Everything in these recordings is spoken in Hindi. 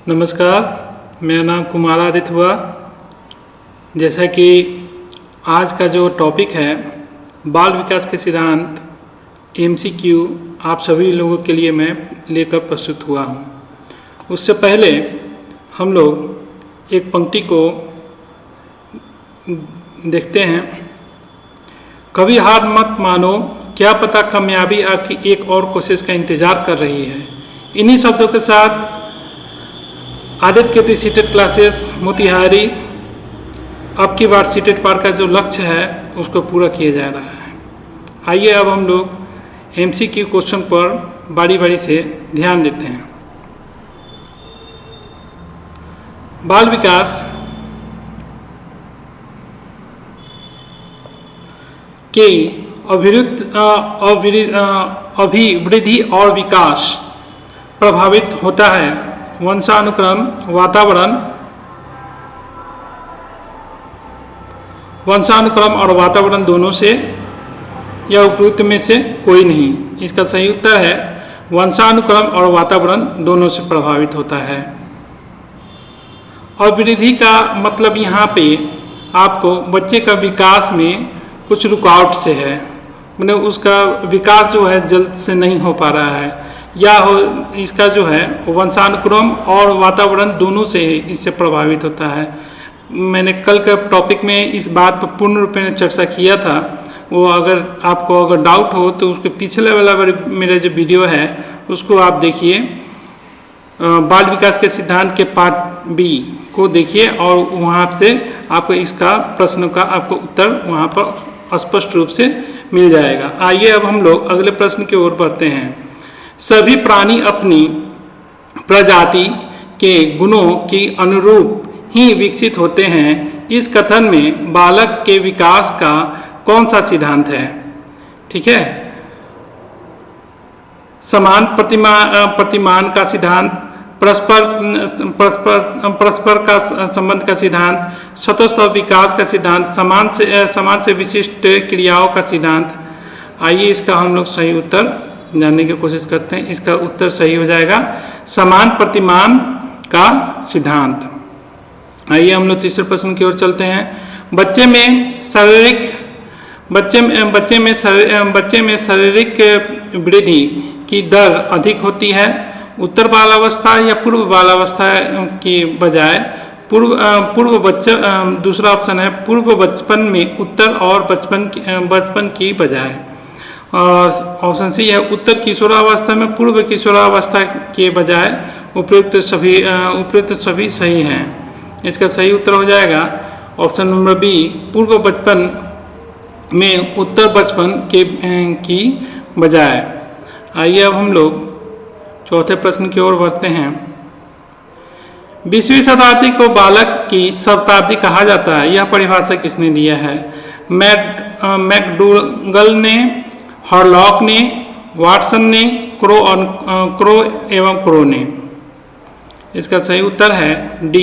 नमस्कार, मेरा नाम कुमार आदित्य हुआ। जैसा कि आज का जो टॉपिक है बाल विकास के सिद्धांत MCQ आप सभी लोगों के लिए मैं लेकर प्रस्तुत हुआ हूँ। उससे पहले हम लोग एक पंक्ति को देखते हैं। कभी हार मत मानो, क्या पता कामयाबी आपकी एक और कोशिश का इंतज़ार कर रही है। इन्हीं शब्दों के साथ आदित्य कीर्ति सीटेट क्लासेस मोतिहारी अब की बार सीटेट पार का जो लक्ष्य है उसको पूरा किया जा रहा है। आइए अब हम लोग MCQ क्वेश्चन पर बारी बारी से ध्यान देते हैं। बाल विकास के अभिवृद्धि और विकास प्रभावित होता है वंशानुक्रम, और वातावरण दोनों से या उपयुक्त में से कोई नहीं। इसका सही उत्तर है वंशानुक्रम और वातावरण दोनों से प्रभावित होता है। अभिवृद्धि का मतलब यहाँ पे आपको बच्चे का विकास में कुछ रुकावट से है, मतलब उसका विकास जो है जल्द से नहीं हो पा रहा है, या इसका जो है वंशानुक्रम और वातावरण दोनों से इससे प्रभावित होता है। मैंने कल के टॉपिक में इस बात पर पूर्ण रूप में चर्चा किया था। वो अगर आपको डाउट हो तो उसके पिछले वाला मेरा जो वीडियो है उसको आप देखिए, बाल विकास के सिद्धांत के पार्ट B को देखिए और वहाँ से आपको इसका प्रश्न का आपको उत्तर वहाँ पर स्पष्ट रूप से मिल जाएगा। आइए अब हम लोग अगले प्रश्न की ओर बढ़ते हैं। सभी प्राणी अपनी प्रजाति के गुणों के अनुरूप ही विकसित होते हैं। इस कथन में बालक के विकास का कौन सा सिद्धांत है? ठीक है, समान प्रतिमान का सिद्धांत, परस्पर का संबंध का सिद्धांत, स्वतःस्थ विकास का सिद्धांत, समान से विशिष्ट क्रियाओं का सिद्धांत। आइए इसका हम लोग सही उत्तर जानने की कोशिश करते हैं। इसका उत्तर सही हो जाएगा समान प्रतिमान का सिद्धांत। आइए हम लोग तीसरे प्रश्न की ओर चलते हैं। बच्चे में शारीरिक वृद्धि की दर अधिक होती है उत्तर बालावस्था या पूर्व बालावस्था की बजाय? दूसरा ऑप्शन है पूर्व बचपन में उत्तर और बचपन की बजाय। ऑप्शन सी है उत्तर किशोरावस्था में पूर्व किशोरावस्था के बजाय। उपयुक्त सभी सही हैं। इसका सही उत्तर हो जाएगा ऑप्शन नंबर B, पूर्व बचपन में उत्तर बचपन की बजाय। आइए अब हम लोग चौथे प्रश्न की ओर बढ़ते हैं। 20वीं शताब्दी को बालक की शताब्दी कहा जाता है, यह परिभाषा किसने दिया है? मैकडूगल ने, हॉरलॉक ने, वाटसन ने, क्रो ने। इसका सही उत्तर है D,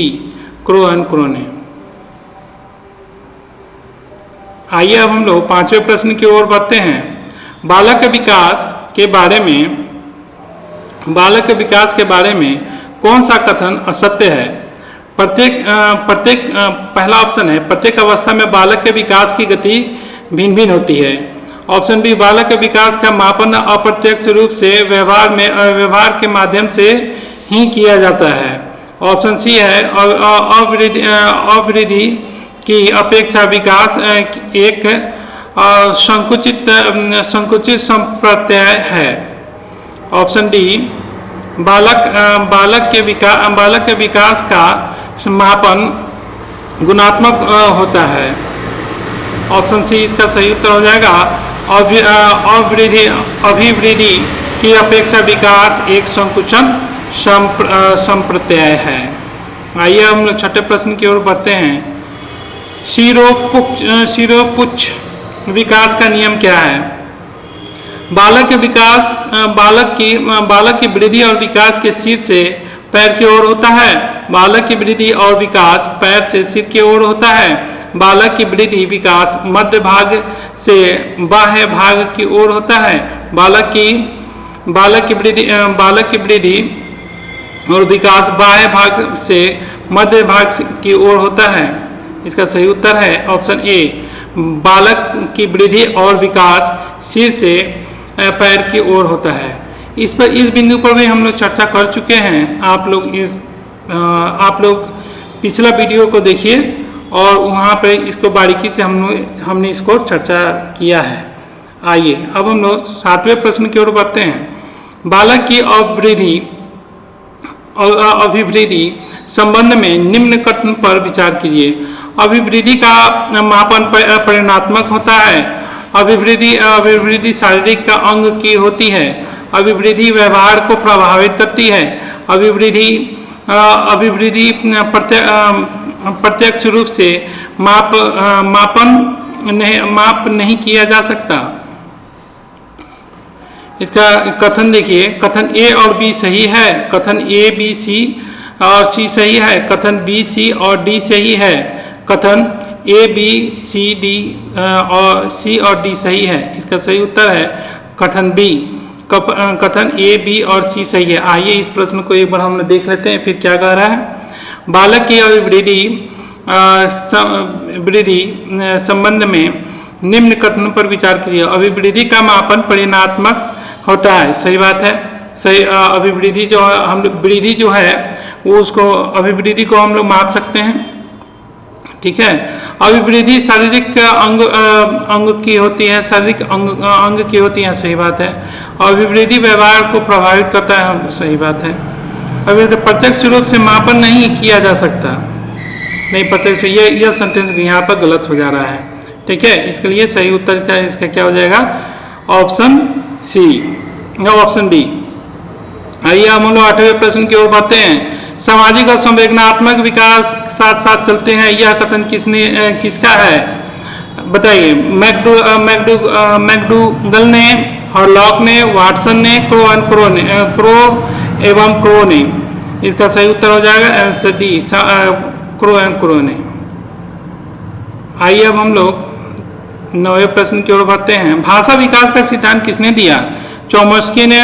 क्रो ने। आइए अब हम लोग पांचवें प्रश्न की ओर बढ़ते हैं। बालक के विकास के बारे में कौन सा कथन असत्य है? पहला ऑप्शन है प्रत्येक अवस्था में बालक के विकास की गति भिन्न भिन्न होती है। ऑप्शन B, बालक के विकास का मापन अप्रत्यक्ष रूप से व्यवहार के माध्यम से ही किया जाता है। ऑप्शन C है अभिवृद्धि की अपेक्षा विकास एक संकुचित संप्रत्यय है। ऑप्शन D, बालक के विकास का मापन गुणात्मक होता है। ऑप्शन C इसका सही उत्तर हो जाएगा अभिवृद्धि की अपेक्षा विकास एक संकुचन संप्रत्यय है। आइए हम लोग छठे प्रश्न की ओर बढ़ते हैं। शिरोपुच्छ विकास का नियम क्या है? बालक की वृद्धि और विकास के सिर से पैर की ओर होता है। बालक की वृद्धि और विकास पैर से सिर की ओर होता है। बालक की वृद्धि विकास मध्य भाग से बाह्य भाग की ओर होता है। बालक की वृद्धि और विकास बाह्य भाग से मध्य भाग की ओर होता है। इसका सही उत्तर है ऑप्शन ए, बालक की वृद्धि और विकास सिर से पैर की ओर होता है। इस बिंदु पर भी हम लोग चर्चा कर चुके हैं। आप लोग पिछला वीडियो को देखिए और वहाँ पे इसको बारीकी से हमने इसको चर्चा किया है। आइए अब हम लोग 7वें प्रश्न की ओर बढ़ते हैं। बालक की अभिवृद्धि संबंध में निम्न कथन पर विचार कीजिए। अभिवृद्धि का मापन परिमाणात्मक होता है। अभिवृद्धि शारीरिक का अंग की होती है। अभिवृद्धि व्यवहार को प्रभावित करती है। अभिवृद्धि प्रत्यक्ष रूप से माप नहीं किया जा सकता। इसका कथन देखिए, कथन ए और बी सही है, कथन ए बी सी और सी सही है, कथन बी सी और डी सही है, कथन ए बी सी डी और सी और डी सही है। इसका सही उत्तर है कथन बी, कथन ए बी और सी सही है। आइए इस प्रश्न को एक बार हम देख लेते हैं फिर क्या कह रहा है। बालक की वृद्धि संबंध में निम्न कथन पर विचार कीजिए। अभिवृद्धि का मापन परिमाणात्मक होता है, सही बात है। सही, अभिवृद्धि जो हम वृद्धि जो है वो उसको अभिवृद्धि को हम लोग माप सकते हैं, ठीक है। अभिवृद्धि शारीरिक अंग की होती है, शारीरिक अंग की होती है, सही बात है। अभिवृद्धि व्यवहार को प्रभावित करता है, सही बात है। अभिवृद्धि प्रत्यक्ष रूप से मापन नहीं किया जा सकता, नहीं प्रत्यक्ष, यह सेंटेंस यहाँ पर गलत हो जा रहा है, ठीक है। इसके लिए सही उत्तर इसका क्या हो जाएगा, ऑप्शन सी, ऑप्शन बी। आइए हम लोग 8वें प्रश्न की ओर बढ़ते हैं। सामाजिक और संवेदनात्मक विकास साथ साथ चलते हैं, यह कथन किसका है बताइए। मैकडूगल ने, हॉरलॉक ने, वाटसन ने, क्रो एवं क्रो ने। इसका सही उत्तर हो जाएगा आंसर डी, क्रो ने। आइए अब हम लोग 9वें प्रश्न की ओर बढ़ते हैं। भाषा विकास का सिद्धांत किसने दिया। चोम्स्की ने,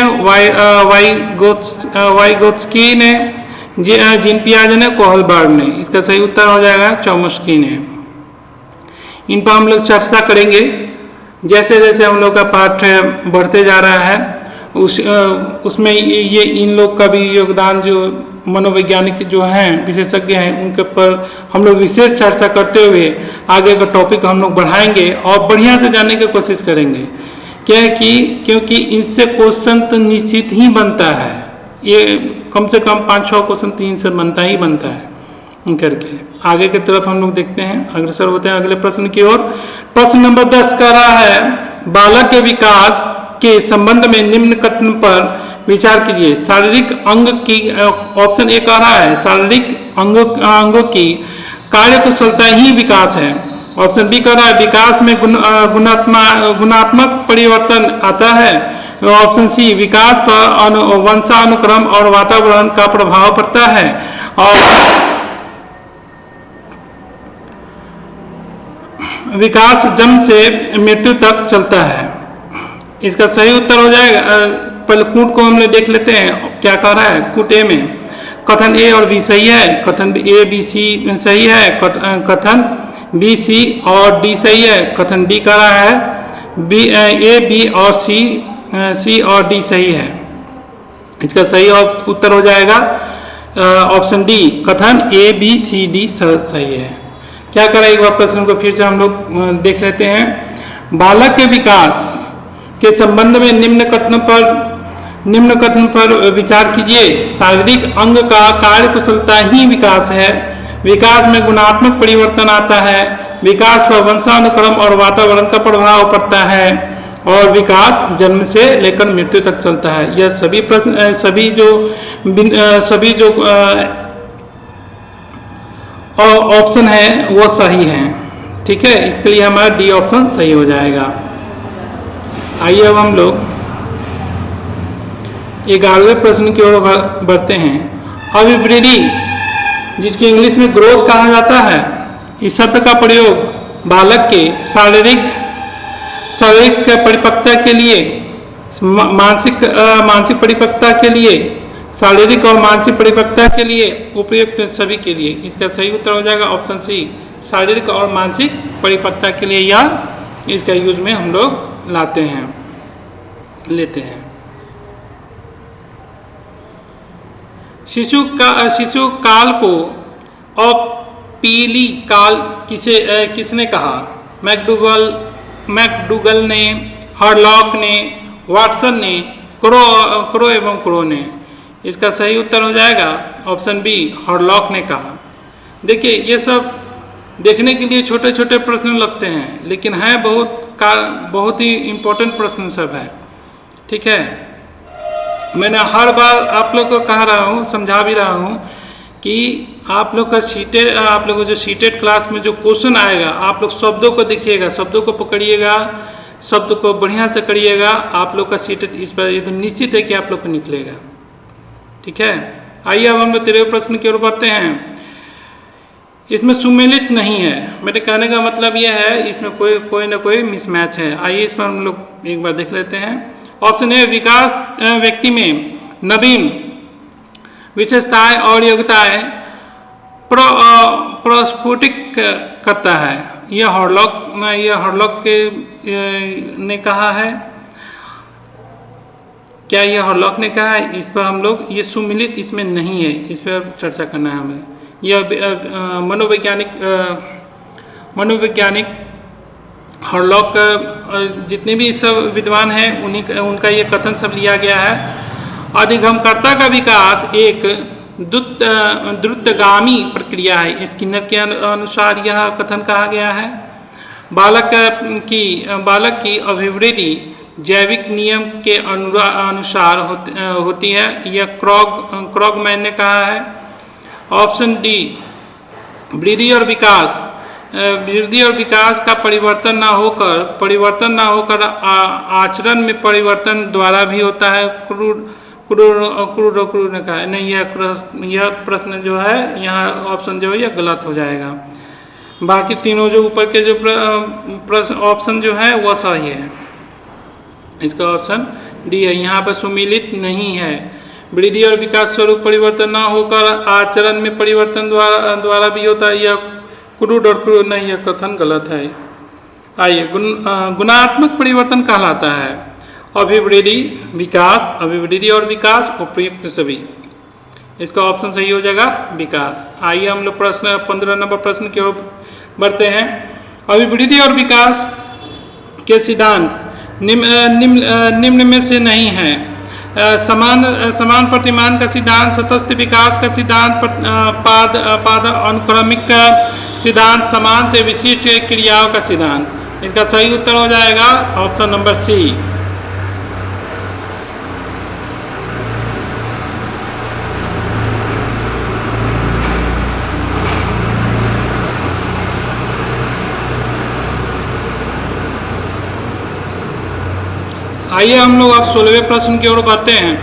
वाइगोत्स्की ने, जीन पियाजे ने, कोहलबर्ग ने। इसका सही उत्तर हो जाएगा चोम्स्की ने। इन पर हम लोग चर्चा करेंगे जैसे जैसे हम लोग का पाठ बढ़ते जा रहा है, उसमें ये इन लोग का भी योगदान, जो मनोवैज्ञानिक जो हैं विशेषज्ञ हैं, उनके पर हम लोग विशेष चर्चा करते हुए आगे का टॉपिक हम लोग बढ़ाएंगे और बढ़िया से जानने की कोशिश करेंगे। क्योंकि इससे क्वेश्चन तो निश्चित ही बनता है, ये कम से कम 5-6 क्वेश्चन तो इनसे बनता है करके। आगे की तरफ हम लोग देखते हैं, अग्रसर होते हैं अगले प्रश्न की ओर। प्रश्न नंबर 10 कह रहा है, बालक के विकास के संबंध में निम्न कथन पर विचार कीजिए। शारीरिक अंग की, ऑप्शन ए कह रहा है शारीरिक अंगों की कार्य कुशलता ही विकास है। ऑप्शन बी कह रहा है विकास में गुणात्मक परिवर्तन आता है। ऑप्शन सी विकास पर वंशानुक्रम और वातावरण का प्रभाव पड़ता है। और विकास जन्म से मृत्यु तक चलता है। इसका सही उत्तर हो जाएगा, पहले कूट को हम लोग देख लेते हैं क्या कह रहा है। कूट ए में कथन ए और बी सही है, कथन ए बी सी सही है, कथन बी सी और डी सही है, कथन डी कह रहा है बी ए बी और सी और डी सही है। इसका सही उत्तर हो जाएगा ऑप्शन डी, कथन ए बी सी डी सही है। क्या करें, एक बार प्रश्न को फिर से हम लोग देख लेते हैं। बालक के विकास के संबंध में निम्न कथन पर विचार कीजिए। शारीरिक अंग का कार्य कुशलता ही विकास है। विकास में गुणात्मक परिवर्तन आता है। विकास पर वंशानुक्रम और वातावरण का प्रभाव पड़ता है और विकास जन्म से लेकर मृत्यु तक चलता है। यह सभी प्रश्न सभी जो ऑप्शन है वो सही है, ठीक है। इसके लिए हमारा डी ऑप्शन सही हो जाएगा। आइए अब हम लोग 11वें प्रश्न की ओर बढ़ते हैं। अभिवृद्धि, जिसको इंग्लिश में ग्रोथ कहा जाता है, इस शब्द का प्रयोग बालक के शारीरिक परिपक्वता के लिए, मानसिक परिपक्वता के लिए, शारीरिक और मानसिक परिपक्वता के लिए, उपयुक्त सभी के लिए। इसका सही उत्तर हो जाएगा ऑप्शन सी, शारीरिक और मानसिक परिपक्वता के लिए या इसका यूज में हम लोग लेते हैं। शिशु काल को अपीली काल किसने कहा? मैकडूगल ने, हरलॉक ने, वाटसन ने, क्रो एवं क्रो ने। इसका सही उत्तर हो जाएगा ऑप्शन बी, हरलॉक ने कहा। देखिए ये सब देखने के लिए छोटे छोटे प्रश्न लगते हैं, लेकिन है बहुत ही इम्पोर्टेंट प्रश्न सब है। ठीक है, मैंने हर बार आप लोग को कह रहा हूँ, समझा भी रहा हूँ कि आप लोग का जो सीटेड क्लास में जो क्वेश्चन आएगा, आप लोग शब्दों को देखिएगा, शब्दों को पकड़िएगा, शब्द को बढ़िया से करिएगा। आप लोग का सीटेड इस पर एकदम निश्चित है कि आप लोग को निकलेगा। ठीक है, आइए अब हम लोग 13वें प्रश्न की ओर बढ़ते हैं। इसमें सुमेलित नहीं है। मेरे कहने का मतलब यह है इसमें कोई ना कोई मिसमैच है। आइए इस पर हम लोग एक बार देख लेते हैं। ऑप्शन ए, विकास व्यक्ति में नवीन विशेषताएं और योग्यताएं प्रस्फुटित करता है। यह हॉरलॉक ने कहा है। क्या यह हॉरलॉक ने कहा है? इस पर हम लोग, ये सुमिलित इसमें नहीं है, इस पर चर्चा करना है हमें। यह मनोवैज्ञानिक हॉरलॉक जितने भी सब विद्वान हैं उनका ये कथन सब लिया गया है। अधिगमकर्ता का विकास एक द्रुतगामी प्रक्रिया है, स्किनर के अनुसार यह कथन कहा गया है। बालक की अभिवृद्धि जैविक नियम के अनुसार होती है, यह क्रॉगमैन ने कहा है। ऑप्शन डी, वृद्धि और विकास का परिवर्तन ना होकर आचरण में परिवर्तन द्वारा भी होता है। क्रूड ने कहा नहीं, यह प्रश्न जो है यहाँ ऑप्शन जो है यह गलत हो जाएगा। बाकी तीनों जो ऊपर के जो प्रश्न ऑप्शन जो है वह सही है। इसका ऑप्शन डी है। यहाँ पर सुमिलित नहीं है। वृद्धि और विकास स्वरूप परिवर्तन ना होकर आचरण में परिवर्तन द्वारा भी होता है, यह क्रूड और क्रूड नहीं, यह कथन गलत है। आइए, गुणात्मक परिवर्तन कहलाता है अभिवृद्धि और विकास उपयुक्त सभी। इसका ऑप्शन सही हो जाएगा विकास। आइए हम लोग प्रश्न 15 नंबर प्रश्न की ओर बढ़ते हैं। अभिवृद्धि और विकास के सिद्धांत निम्न में से नहीं है। समान प्रतिमान का सिद्धांत, सतत विकास का सिद्धांत, पाद अनुक्रमिक सिद्धांत, समान से विशिष्ट क्रियाओं का सिद्धांत। इसका सही उत्तर हो जाएगा ऑप्शन नंबर सी। आइए हम लोग अब 16वें प्रश्न की ओर बढ़ते हैं।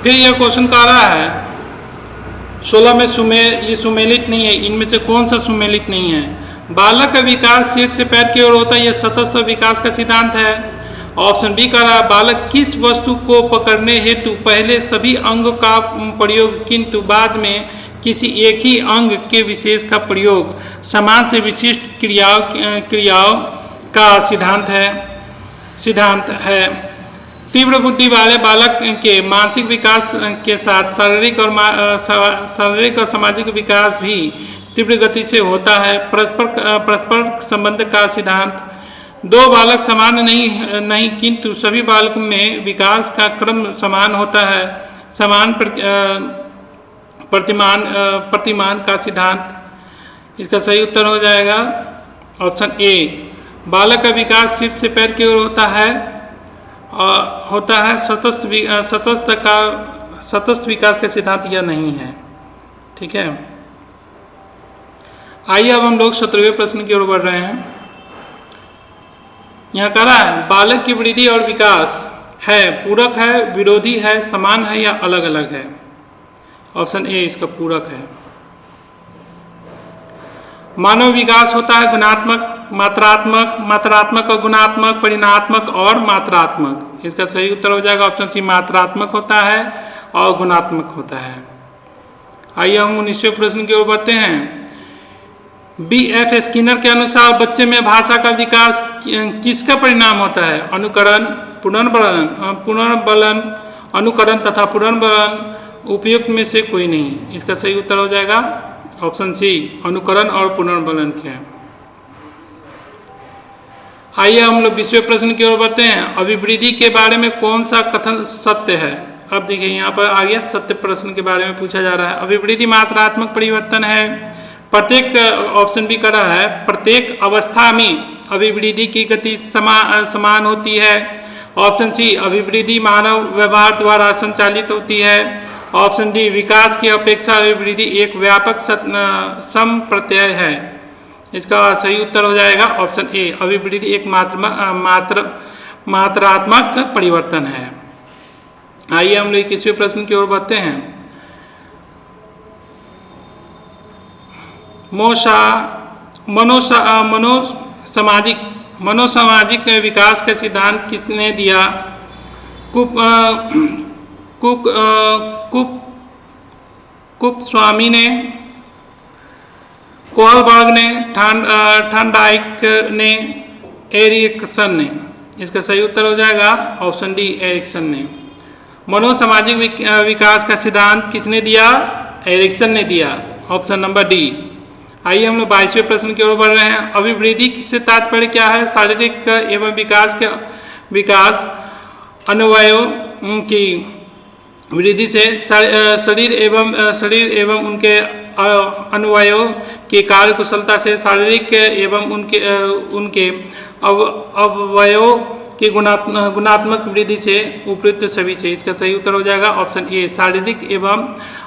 फिर यह क्वेश्चन कह रहा है 16 में ये सुमेलित नहीं है, इनमें से कौन सा सुमेलित नहीं है? बालक का विकास सिर से पैर की ओर होता है, यह सतत विकास का सिद्धांत है। ऑप्शन बी कह रहा है बालक किस वस्तु को पकड़ने हेतु पहले सभी अंगों का प्रयोग किंतु बाद में किसी एक ही अंग के विशेष का प्रयोग, समान से विशिष्ट क्रियाओं का सिद्धांत है। तीव्र बुद्धि वाले बालक के मानसिक विकास के साथ शारीरिक और सामाजिक विकास भी तीव्र गति से होता है। परस्पर संबंध का सिद्धांत, दो बालक समान नहीं किंतु सभी बालकों में विकास का क्रम समान होता है। समान प्रतिमान का सिद्धांत। इसका सही उत्तर हो जाएगा ऑप्शन ए। बालक का विकास सिर से पैर की ओर होता है। सतत विकास का सिद्धांत यह नहीं है। ठीक है, आइए अब हम लोग 17वें प्रश्न की ओर बढ़ रहे हैं। यहाँ कह रहा है बालक की वृद्धि और विकास है पूरक है, विरोधी है, समान है या अलग अलग है? ऑप्शन ए इसका पूरक है। मानव विकास होता है गुणात्मक, मात्रात्मक और गुणात्मक, परिणात्मक और मात्रात्मक। इसका सही उत्तर हो जाएगा ऑप्शन सी, मात्रात्मक होता है। और गुणात्मक होता है। आइए हम 19वें प्रश्न की ओर बढ़ते हैं। B.F. स्किनर के अनुसार बच्चे में भाषा का विकास किसका परिणाम होता है? अनुकरण, पुनर्बलन, अनुकरण तथा पुनर्बलन, उपयुक्त में से कोई नहीं। इसका सही उत्तर हो जाएगा ऑप्शन सी, अनुकरण और पुनर्बलन के। आइए हम लोग 20वें प्रश्न की ओर बढ़ते हैं। अभिवृद्धि के बारे में कौन सा कथन सत्य है? अब देखिए यहाँ पर आ गया सत्य प्रश्न के बारे में पूछा जा रहा है। अभिवृद्धि मात्रात्मक परिवर्तन है। प्रत्येक ऑप्शन भी कर रहा है, प्रत्येक अवस्था में अभिवृद्धि की गति समान होती है। ऑप्शन सी, अभिवृद्धि मानव व्यवहार द्वारा संचालित होती है। ऑप्शन डी, विकास की अपेक्षा अभिवृद्धि एक व्यापक समप्रत्यय है। इसका सही उत्तर हो जाएगा ऑप्शन ए, अभिवृद्धि एक मात्रात्मक परिवर्तन है। आइए हम लोग 21वें प्रश्न की ओर बढ़ते हैं। मनोसामाजिक विकास का सिद्धांत किसने दिया? कुपस्वामी ने, कोहलबर्ग ने, थॉर्नडाइक ने, एरिक्सन ने। इसका सही उत्तर हो जाएगा ऑप्शन डी, एरिक्सन ने। मनोसामाजिक विकास का सिद्धांत किसने दिया? एरिक्सन ने दिया, ऑप्शन नंबर डी। आइए हम लोग 22वें प्रश्न की ओर बढ़ रहे हैं। अभिवृद्धि से तात्पर्य क्या है? शारीरिक एवं विकास अन्वयों की वृद्धि से शरीर एवं उनके अन्वयों की कार्य कुशलता से शारीरिक एवं उनके अवयवों की गुणात्मक वृद्धि से उपयुक्त सभी से। इसका सही उत्तर हो जाएगा ऑप्शन ए, शारीरिक एवं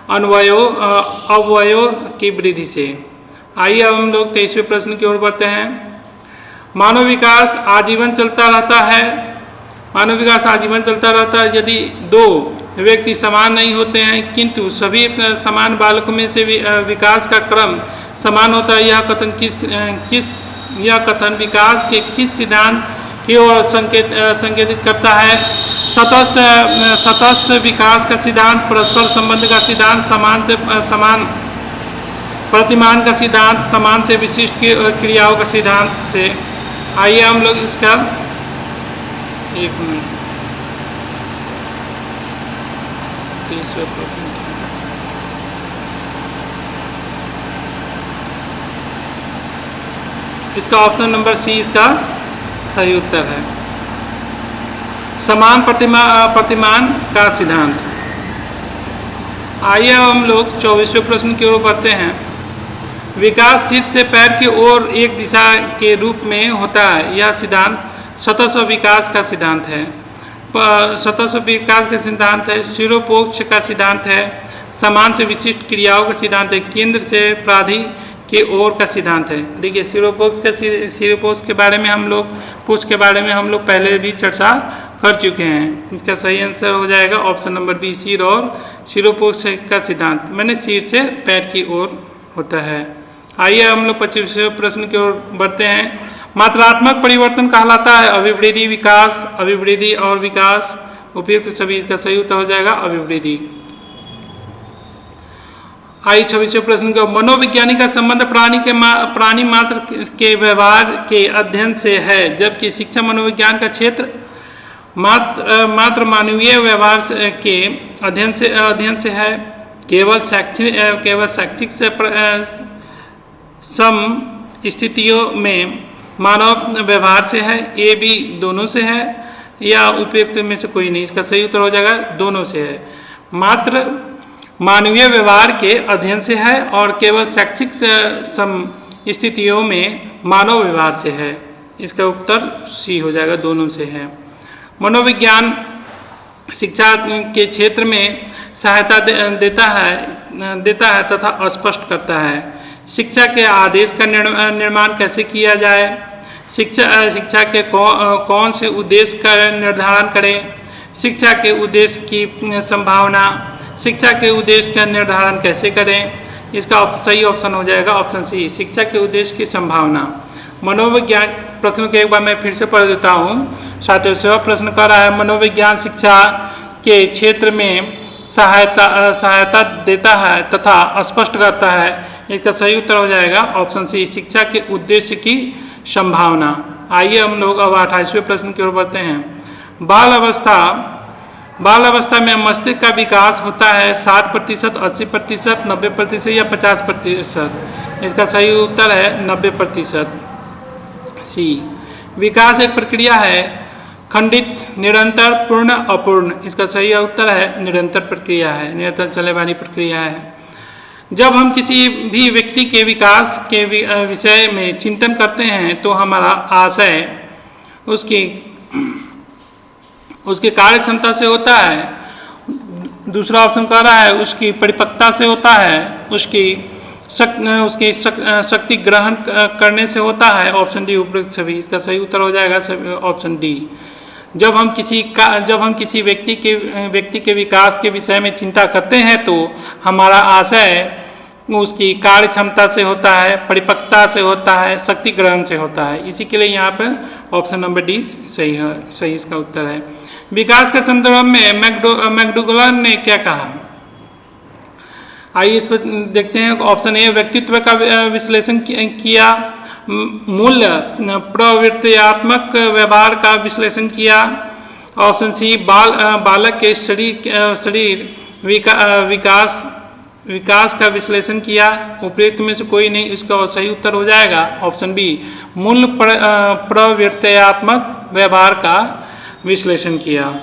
अवयवों की वृद्धि से। आइए हम लोग 23वें प्रश्न की ओर बढ़ते हैं। मानव विकास आजीवन चलता रहता है। मानव विकास आजीवन चलता रहता है यदि दो व्यक्ति समान नहीं होते हैं किंतु सभी समान बालकों में से विकास का क्रम समान होता है। यह कथन विकास के किस सिद्धांत की ओर संकेतित करता है? सतत विकास का सिद्धांत, परस्पर संबंध का सिद्धांत, समान प्रतिमान का सिद्धांत, समान से विशिष्ट क्रियाओं का सिद्धांत से। आइए हम लोग इसका एक मिनट 23वें प्रश्न। इसका ऑप्शन नंबर सी इसका सही उत्तर है, समान प्रतिमान का सिद्धांत। आइए हम लोग 24वें प्रश्न की ओर बढ़ते हैं। विकास शीर्ष से पैर की ओर एक दिशा के रूप में होता है। यह सिद्धांत सतत विकास का सिद्धांत है। सतत विकास का सिद्धांत है। शिरोपोक्ष का सिद्धांत है। समान से विशिष्ट क्रियाओं का सिद्धांत है। केंद्र से प्राधि के ओर का सिद्धांत है। देखिए शिरोपोक्ष के बारे में हम लोग पहले भी चर्चा कर चुके हैं। इसका सही आंसर हो जाएगा ऑप्शन नंबर बी, सिर और शिरोपोक्ष का सिद्धांत मैंने सिर से पैर की ओर होता है। आइए हम लोग 25वें प्रश्न की ओर बढ़ते हैं। मात्रात्मक परिवर्तन कहलाता है अभिवृद्धि, विकास, अभिवृद्धि और विकास, उपयुक्त सभी। इसका सही उत्तर हो जाएगा अभिवृद्धि। आइए 26वें प्रश्न का मनोविज्ञानी का संबंध प्राणी मात्र के व्यवहार के अध्ययन से है, जबकि शिक्षा मनोविज्ञान का क्षेत्र मात्र मानवीय व्यवहार के अध्ययन से है। केवल शैक्षिक सम स्थितियों में मानव व्यवहार से है, ए बी दोनों से है, या उपयुक्त में से कोई नहीं। इसका सही उत्तर हो जाएगा दोनों से है। मात्र मानवीय व्यवहार के अध्ययन से है और केवल शैक्षिक सम स्थितियों में मानव व्यवहार से है। इसका उत्तर सी हो जाएगा, दोनों से है। मनोविज्ञान शिक्षा के क्षेत्र में सहायता देता है तथा स्पष्ट करता है। शिक्षा के आदेश का निर्माण कैसे किया जाए, शिक्षा के कौन से उद्देश्य का निर्धारण करें, शिक्षा के उद्देश्य की संभावना, शिक्षा के उद्देश्य का निर्धारण कैसे करें। इसका सही ऑप्शन हो जाएगा ऑप्शन सी, शिक्षा के उद्देश्य की संभावना। मनोविज्ञान प्रश्न को एक बार मैं फिर से पढ़ देता हूँ। 7वां प्रश्न कर रहा है, मनोविज्ञान शिक्षा के क्षेत्र में सहायता देता है तथा स्पष्ट करता है। इसका सही उत्तर हो जाएगा ऑप्शन सी, शिक्षा के उद्देश्य की संभावना। आइए हम लोग अब 28वें प्रश्न की ओर बढ़ते हैं। बाल अवस्था में मस्तिष्क का विकास होता है 7%, 80%, 90% या 50%। इसका सही उत्तर है 90%। सी, विकास एक प्रक्रिया है, खंडित, निरंतर, पूर्ण, अपूर्ण। इसका सही उत्तर है निरंतर प्रक्रिया है, निरंतर चलने वाली प्रक्रिया है। जब हम किसी भी व्यक्ति के विकास के विषय में चिंतन करते हैं तो हमारा आशय उसकी कार्य क्षमता से होता है। दूसरा ऑप्शन कह रहा है उसकी परिपक्वता से होता है, उसकी शक्ति ग्रहण करने से होता है। ऑप्शन डी उपरोक्त सभी। इसका सही उत्तर हो जाएगा ऑप्शन डी। जब हम किसी व्यक्ति के विकास के विषय में चिंता करते हैं तो हमारा आशय उसकी कार्य क्षमता से होता है, परिपक्वता से होता है, शक्ति ग्रहण से होता है। इसी के लिए यहाँ पर ऑप्शन नंबर डी सही है, सही इसका उत्तर है। विकास के संदर्भ में मैकडोगल ने क्या कहा? आइए इस पर देखते हैं। ऑप्शन ए, व्यक्तित्व का विश्लेषण किया, मूल्य प्रवृत्त्यात्मक व्यवहार का विश्लेषण किया। ऑप्शन सी, बालक के शरीर विकास का विश्लेषण किया। उपयुक्त में से कोई नहीं, इसका सही उत्तर हो जाएगा ऑप्शन बी, मूल्य प्रवृत्त्यात्मक व्यवहार का विश्लेषण किया।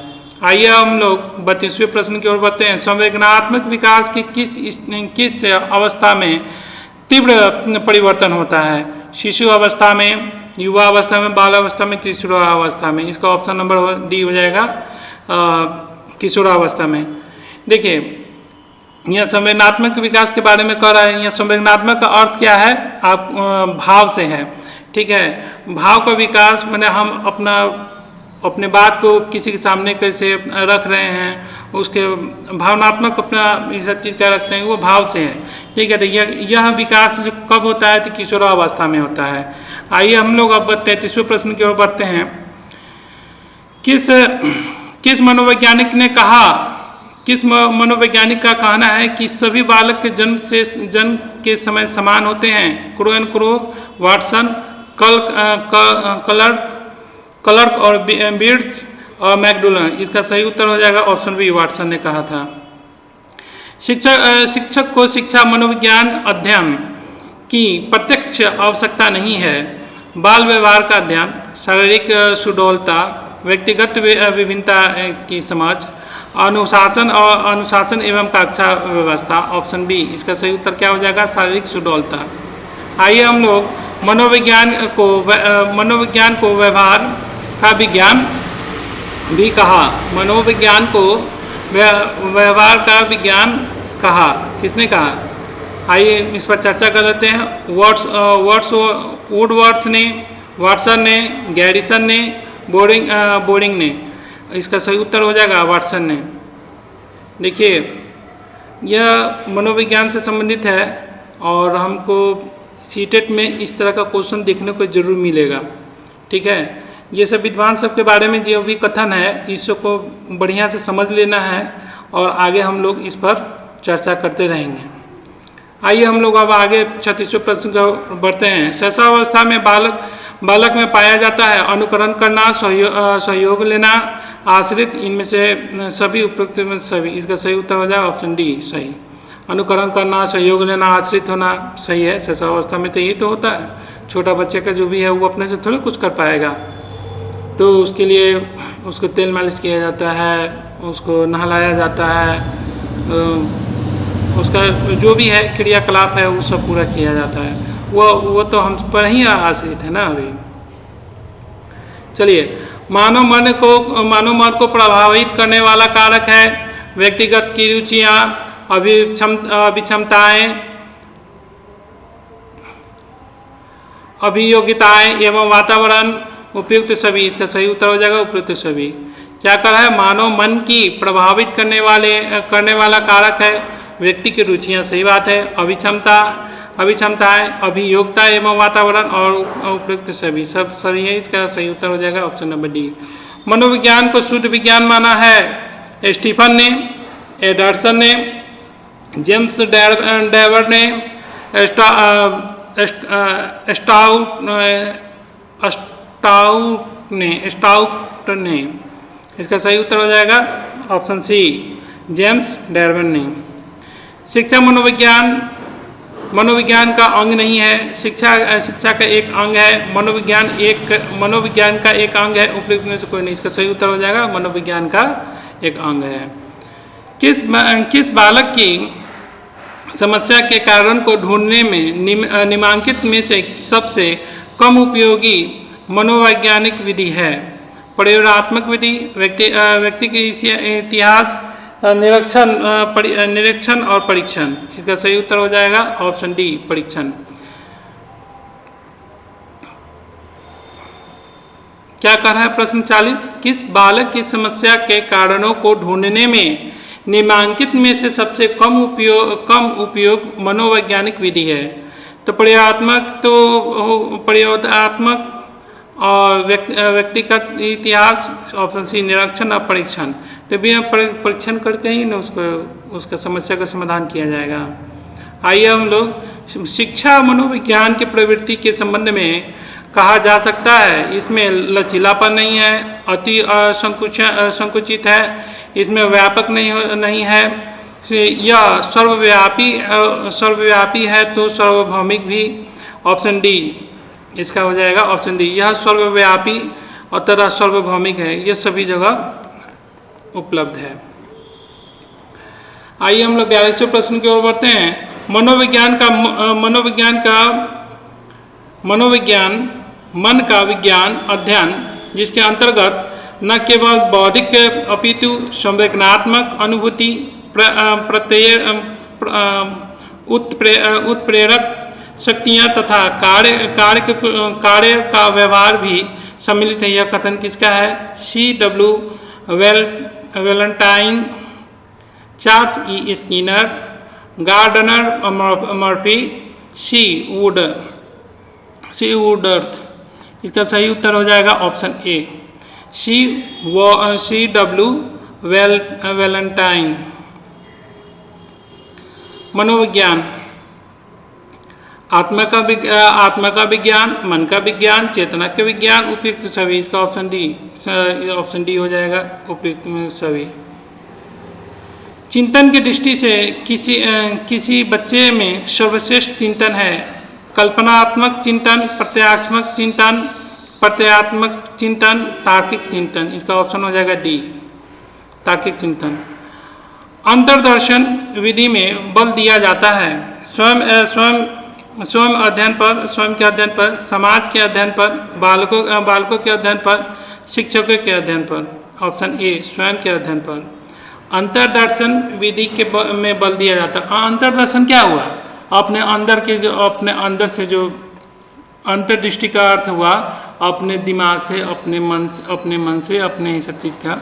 आइए हम लोग 32वें प्रश्न की ओर बढ़ते हैं। संवेदनात्मक विकास की किस अवस्था में तीव्र परिवर्तन होता है? शिशु अवस्था में, युवा अवस्था में, बाल अवस्था में, किशोरावस्था में। इसका ऑप्शन नंबर डी हो जाएगा किशोरावस्था में। देखिए यह संवेदनात्मक विकास के बारे में कह रहा है। यह संवेदनात्मक का अर्थ क्या है? आप भाव से है, ठीक है। भाव का विकास मैंने हम अपने बात को किसी के सामने कैसे रख रहे हैं, उसके भावनात्मक अपना ये सब चीज़ क्या रखते हैं, वो भाव से है, ठीक है। तो यह विकास जो कब होता है? तो किशोरावस्था में होता है। आइए हम लोग अब 33वें प्रश्न की ओर बढ़ते हैं। किस मनोवैज्ञानिक ने कहा, किस मनोवैज्ञानिक का कहना है कि सभी बालक के जन्म के समय समान होते हैं? क्रो, वाटसन, क्लर्क और बिर्च और मैकडोगल। इसका सही उत्तर हो जाएगा ऑप्शन बी, वाटसन ने कहा था। शिक्षक को शिक्षा मनोविज्ञान अध्ययन की प्रत्यक्ष आवश्यकता नहीं है। बाल व्यवहार का अध्ययन, शारीरिक सुडौलता, व्यक्तिगत विभिन्नता की समझ, अनुशासन एवं कक्षा व्यवस्था। ऑप्शन बी, इसका सही उत्तर क्या हो जाएगा? शारीरिक सुडौलता। आइए हम लोग मनोविज्ञान को व्यवहार का विज्ञान भी कहा। मनोविज्ञान को व्यवहार का विज्ञान कहा, किसने कहा? आइए इस पर चर्चा कर लेते हैं। वुडवर्थ ने, वाटसन ने, गैरिसन ने, बोरिंग ने। इसका सही उत्तर हो जाएगा वाटसन ने। देखिए यह मनोविज्ञान से संबंधित है और हमको सीटेट में इस तरह का क्वेश्चन देखने को जरूर मिलेगा, ठीक है। ये सब विद्वान सब के बारे में जो भी कथन है, इसको बढ़िया से समझ लेना है और आगे हम लोग इस पर चर्चा करते रहेंगे। आइए हम लोग अब आगे 36वें प्रश्न को बढ़ते हैं। शैशवावस्था में बालक में पाया जाता है अनुकरण करना, सहयोग लेना, आश्रित। इनमें से सभी उपयुक्त में सभी। इसका सही उत्तर हो जाए ऑप्शन डी, सही। अनुकरण करना, सहयोग लेना, आश्रित होना सही है। शैशवावस्था में तो यही तो होता है। छोटा बच्चे का जो भी है वो अपने से थोड़ी कुछ कर पाएगा, तो उसके लिए उसको तेल मालिश किया जाता है, उसको नहलाया जाता है, उसका जो भी है क्रियाकलाप है वो सब पूरा किया जाता है। वो तो हम पर ही आश्रित है ना अभी। चलिए, मानव मन को प्रभावित करने वाला कारक है व्यक्तिगत की रुचियाँ, अभिक्षमताएँ, अभियोगिताएँ एवं वातावरण। उपयुक्त सभी। इसका सही उत्तर हो जाएगा उपयुक्त सभी। क्या कर रहा है? मानव मन की प्रभावित करने वाला कारक है व्यक्ति की रुचियाँ, सही बात है। अभिक्षमताएँ, अभियोगिता एवं वातावरण और उपयुक्त सभी सभी है। इसका सही उत्तर हो जाएगा ऑप्शन नंबर डी। मनोविज्ञान को शुद्ध विज्ञान माना है स्टीफन ने, एडरसन ने, जेम्स डेवर ने, स्टाउट ने। इसका सही उत्तर हो जाएगा ऑप्शन सी, जेम्स डेरवन ने। शिक्षा मनोविज्ञान का अंग नहीं है। शिक्षा का एक अंग है। मनोविज्ञान का एक अंग है। उपयुक्त में से कोई नहीं। इसका सही उत्तर हो जाएगा मनोविज्ञान का एक अंग है। किस बालक की समस्या के कारण को ढूंढने में निम्नलिखित में से सबसे कम उपयोगी मनोवैज्ञानिक विधि है? प्रयोगात्मक विधि, व्यक्ति के इतिहास, निरीक्षण और परीक्षण। इसका सही उत्तर हो जाएगा ऑप्शन डी, परीक्षण। क्या कह रहा है प्रश्न 40? किस बालक की समस्या के कारणों को ढूंढने में निम्नलिखित में से सबसे कम उपयोग मनोवैज्ञानिक विधि है? तो प्रयोगात्मक और व्यक्तिगत इतिहास, ऑप्शन सी, निरीक्षण और परीक्षण। तो बिना परीक्षण करके ही ना उसका समस्या का समाधान किया जाएगा। आइए हम लोग शिक्षा मनोविज्ञान की प्रवृत्ति के संबंध में कहा जा सकता है इसमें लचीलापन नहीं है, अति संकुचित है, इसमें व्यापक नहीं है, यह सर्वव्यापी है तो सार्वभौमिक भी। ऑप्शन डी इसका हो जाएगा, ऑप्शन डी, यह सर्वव्यापी और तथा सार्वभौमिक है, यह सभी जगह उपलब्ध है। आइए हम लोग 42वें प्रश्न की ओर बढ़ते हैं। मनोविज्ञान मन का विज्ञान अध्ययन जिसके अंतर्गत न केवल बौद्धिक अपितु संवेदनात्मक अनुभूति, उत्प्रेरक शक्तियाँ तथा कार्य का व्यवहार भी सम्मिलित है। यह कथन किसका है? C.W. Valentine, Charles E Skinner, gardener Murphy, सी वुडर्थ। इसका सही उत्तर हो जाएगा ऑप्शन ए, C.W. वेलेंटाइन। मनोविज्ञान आत्मा का विज्ञान, मन का विज्ञान, चेतना के विज्ञान, उपयुक्त सभी। इसका ऑप्शन डी हो जाएगा, उपयुक्त में सभी। चिंतन की दृष्टि से किसी बच्चे में सर्वश्रेष्ठ चिंतन है? कल्पनात्मक चिंतन, प्रत्यात्मक चिंतन, तार्किक चिंतन। इसका ऑप्शन हो जाएगा डी, तार्किक चिंतन। अंतर्दर्शन विधि में बल दिया जाता है स्वयं के अध्ययन पर, समाज के अध्ययन पर, बालकों के अध्ययन पर, शिक्षकों के अध्ययन पर। ऑप्शन ए, स्वयं के अध्ययन पर। अंतर्दर्शन विधि में बल दिया जाता है। अंतर्दर्शन क्या हुआ? अपने अंदर से जो अंतर्दृष्टि का अर्थ हुआ अपने दिमाग से, अपने मन से, अपने ही सब चीज़ का,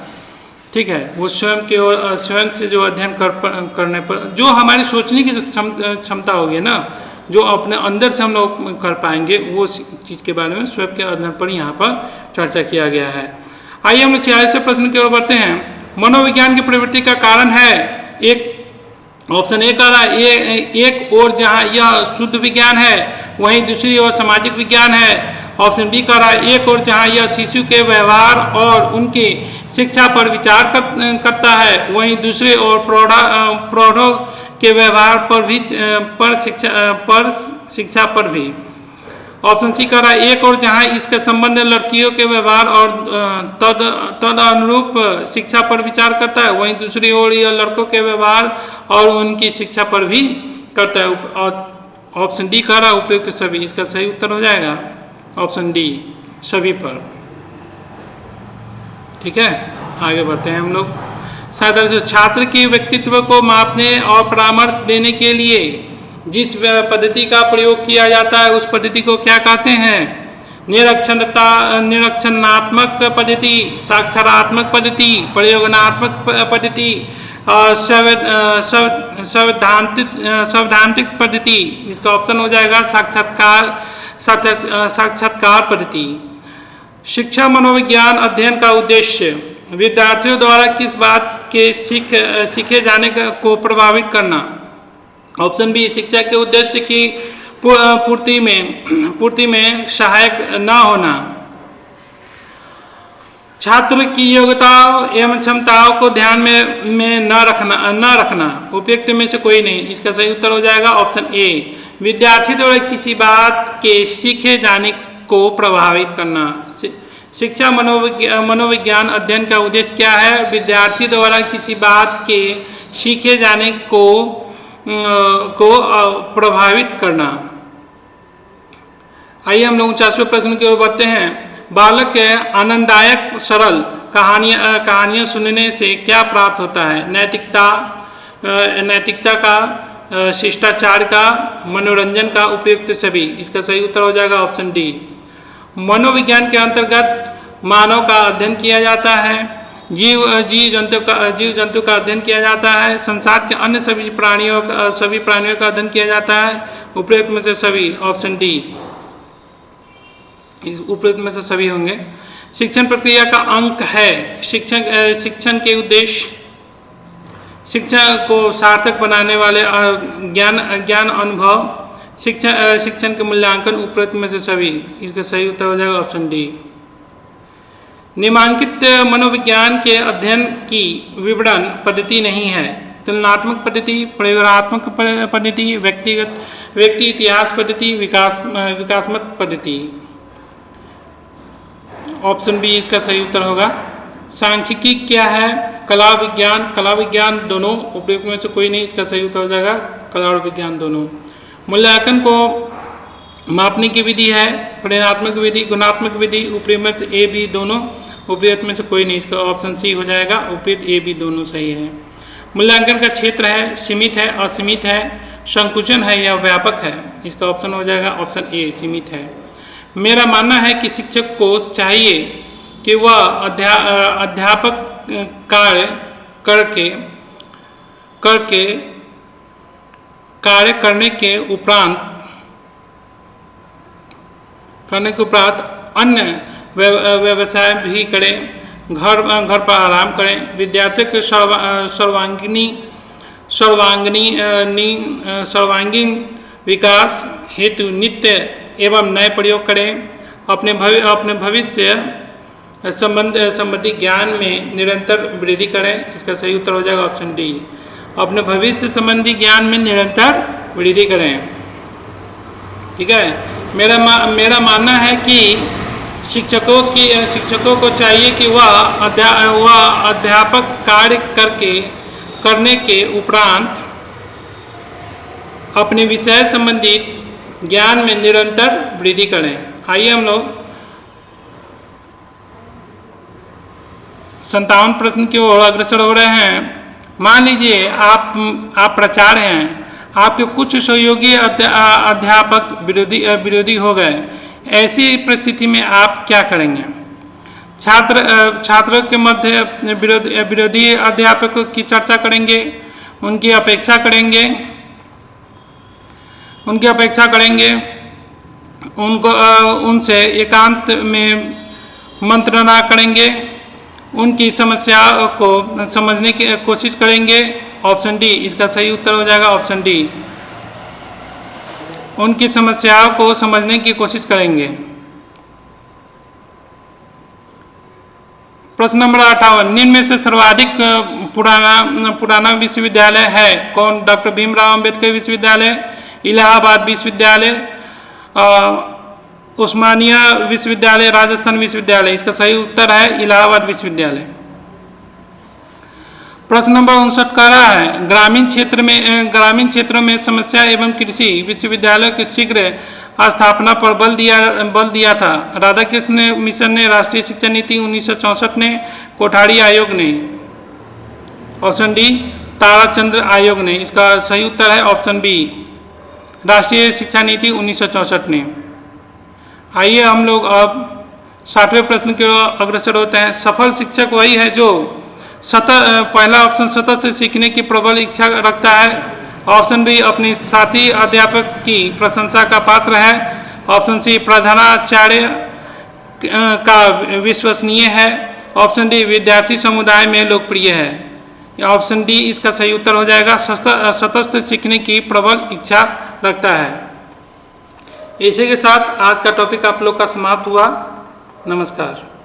ठीक है, वो स्वयं से जो अध्ययन करने पर जो हमारी सोचने की जो क्षमता होगी ना, जो अपने अंदर से हम लोग कर पाएंगे, वो चीज़ के बारे में स्वयं के अध्ययन पर यहाँ पर चर्चा किया गया है। आइए हम लोग 46वें प्रश्न की ओर बढ़ते हैं। मनोविज्ञान की प्रवृत्ति का कारण है, एक ऑप्शन ए कह रहा है, एक और जहाँ यह शुद्ध विज्ञान है वहीं दूसरी ओर सामाजिक विज्ञान है। ऑप्शन बी कह रहा है, एक और जहाँ यह शिशु के व्यवहार और उनकी शिक्षा पर विचार करता है वहीं दूसरे ओर प्रौढ़ों के व्यवहार पर शिक्षा पर भी। ऑप्शन सी कह रहा है, एक और जहाँ इसका संबंध लड़कियों के व्यवहार और तद अनुरूप शिक्षा पर विचार करता है वहीं दूसरी ओर यह लड़कों के व्यवहार और उनकी शिक्षा पर भी करता है। और ऑप्शन डी कह रहा है उपयुक्त सभी। इसका सही उत्तर हो जाएगा ऑप्शन डी, सभी पर। ठीक है, आगे बढ़ते हैं हम लोग। छात्र के व्यक्तित्व को मापने और परामर्श देने के लिए जिस पद्धति का प्रयोग किया जाता है उस पद्धति को क्या कहते हैं? निरीक्षणात्मक पद्धति, साक्षरात्मक पद्धति, प्रयोगात्मक पद्धति, सैद्धांतिक पद्धति। इसका ऑप्शन हो जाएगा साक्षात्कार पद्धति। शिक्षा मनोविज्ञान अध्ययन का उद्देश्य विद्यार्थियों द्वारा किस बात के सीखे जाने को प्रभावित करना। ऑप्शन बी, शिक्षा के उद्देश्य की पूर्ति में सहायक न होना। छात्र की योग्यताओं एवं क्षमताओं को ध्यान में न रखना। उपयुक्त में से कोई नहीं। इसका सही उत्तर हो जाएगा ऑप्शन ए, विद्यार्थी द्वारा किसी बात के सीखे जाने को प्रभावित करना। शिक्षा मनोविज्ञान अध्ययन का उद्देश्य क्या है? विद्यार्थी द्वारा किसी बात के सीखे जाने को प्रभावित करना। आइए हम लोग 49वें प्रश्न की ओर बढ़ते हैं। बालक के आनंददायक सरल कहानियाँ सुनने से क्या प्राप्त होता है? नैतिकता का, शिष्टाचार का, मनोरंजन का, उपयुक्त सभी। इसका सही उत्तर हो जाएगा ऑप्शन डी। मनोविज्ञान के अंतर्गत मानव का अध्ययन किया जाता है, जीव जंतु का अध्ययन किया जाता है, संसार के अन्य सभी प्राणियों का अध्ययन किया जाता है। उपयुक्त में से सभी, ऑप्शन डी। इस उपयुक्त में से सभी होंगे। शिक्षण प्रक्रिया का अंक है शिक्षण के उद्देश्य, शिक्षा को सार्थक बनाने वाले ज्ञान अनुभव, शिक्षण के मूल्यांकन। उपयुक्त में से सभी। इसका सही उत्तर हो जाएगा ऑप्शन डी। निम्नांकित मनोविज्ञान के अध्ययन की विवरण पद्धति नहीं है। तुलनात्मक पद्धति, प्रयोगात्मक पद्धति, व्यक्ति इतिहास पद्धति, विकासमत पद्धति। ऑप्शन बी इसका सही उत्तर होगा। सांख्यिकी क्या है? कला विज्ञान दोनों। उपयुक्त में से कोई नहीं। इसका सही उत्तर हो जाएगा कला और विज्ञान दोनों। मूल्यांकन को मापने की विधि है परिणात्मक विधि, गुणात्मक विधि। उपयुक्त ए बी दोनों। उपयुक्त में से कोई नहीं। इसका ऑप्शन सी हो जाएगा। उपयुक्त ए बी दोनों सही है। मूल्यांकन का क्षेत्र है सीमित है, असीमित है, संकुचन है या व्यापक है। इसका ऑप्शन हो जाएगा ऑप्शन ए, सीमित है। मेरा मानना है कि शिक्षक को चाहिए कि वह अध्यापक कार्य करने के उपरांत अन्य व्यवसाय भी करें, घर पर आराम करें। विद्यार्थियों के सर्वांगीण विकास हेतु नित्य एवं नए प्रयोग करें। अपने भविष्य संबंधी ज्ञान में निरंतर वृद्धि करें। इसका सही उत्तर हो जाएगा ऑप्शन डी। अपने भविष्य संबंधी ज्ञान में निरंतर वृद्धि करें। ठीक है। मेरा मानना है कि शिक्षकों को चाहिए कि वह अध्यापक कार्य करने के उपरांत अपने विषय संबंधित ज्ञान में निरंतर वृद्धि करें। आइए हम लोग 57 प्रश्न की ओर अग्रसर हो रहे हैं। मान लीजिए आप प्राचार्य हैं, आपके कुछ सहयोगी अध्यापक विरोधी हो गए। ऐसी परिस्थिति में आप क्या करेंगे? छात्रों के मध्य विरोधी अध्यापकों की चर्चा करेंगे, उनकी अपेक्षा करेंगे, उनसे एकांत में मंत्रणा करेंगे, उनकी समस्या को समझने की कोशिश करेंगे। ऑप्शन डी इसका सही उत्तर हो जाएगा ऑप्शन डी। उनकी समस्याओं को समझने की कोशिश करेंगे। प्रश्न नंबर 58, निम्न में से सर्वाधिक पुराना विश्वविद्यालय है कौन? डॉक्टर भीमराव अंबेडकर विश्वविद्यालय, इलाहाबाद विश्वविद्यालय, उस्मानिया विश्वविद्यालय, राजस्थान विश्वविद्यालय। इसका सही उत्तर है इलाहाबाद विश्वविद्यालय। प्रश्न नंबर 59 कह रहा है ग्रामीण क्षेत्रों में समस्या एवं कृषि विश्वविद्यालय की शीघ्र स्थापना पर बल दिया था। राधाकृष्ण मिशन ने, राष्ट्रीय शिक्षा नीति 1964 ने, कोठारी आयोग ने। ऑप्शन डी ताराचंद्र आयोग ने। इसका सही उत्तर है ऑप्शन बी, राष्ट्रीय शिक्षा नीति 1964 ने। आइए हम लोग अब 60वें प्रश्न की ओर अग्रसर होते हैं। सफल शिक्षक वही है जो पहला ऑप्शन सतत से सीखने की प्रबल इच्छा रखता है। ऑप्शन बी अपनी साथी अध्यापक की प्रशंसा का पात्र है। ऑप्शन सी प्रधानाचार्य का विश्वसनीय है। ऑप्शन डी विद्यार्थी समुदाय में लोकप्रिय है। ऑप्शन डी इसका सही उत्तर हो जाएगा। सतत सीखने की प्रबल इच्छा रखता है। इसी के साथ आज का टॉपिक आप लोग का समाप्त हुआ। नमस्कार।